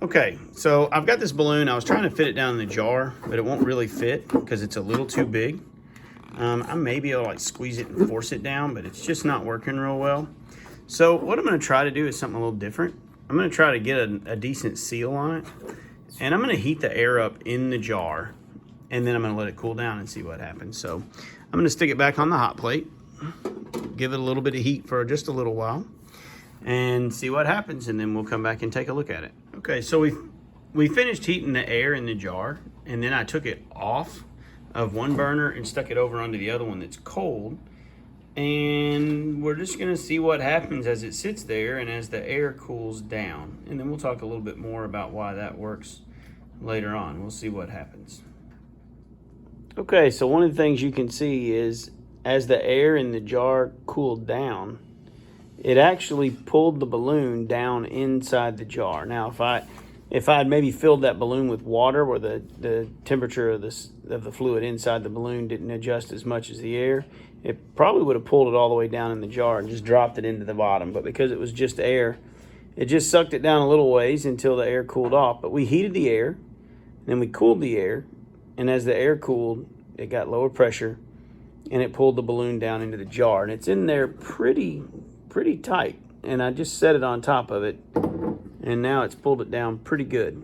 Okay, so I've got this balloon. I was trying to fit it down in the jar, but it won't really fit because it's a little too big. I may be able to like squeeze it and force it down, but it's just not working real well. So what I'm gonna try to do is something a little different. I'm gonna try to get a decent seal on it, and I'm gonna heat the air up in the jar, and then I'm gonna let it cool down and see what happens. So I'm gonna stick it back on the hot plate, give it a little bit of heat for just a little while, and see what happens, and then we'll come back and take a look at it. Okay, so we finished heating the air in the jar, and then I took it off of one burner and stuck it over onto the other one that's cold. And we're just gonna see what happens as it sits there and as the air cools down. And then we'll talk a little bit more about why that works later on. We'll see what happens. Okay, so one of the things you can see is as the air in the jar cooled down, it actually pulled the balloon down inside the jar. Now, if I had maybe filled that balloon with water where the temperature of the fluid inside the balloon didn't adjust as much as the air, it probably would have pulled it all the way down in the jar and just dropped it into the bottom. But because it was just air, it just sucked it down a little ways until the air cooled off. But we heated the air, then we cooled the air, and as the air cooled, it got lower pressure, and it pulled the balloon down into the jar. And it's in there pretty tight. And I just set it on top of it, and now it's pulled it down pretty good.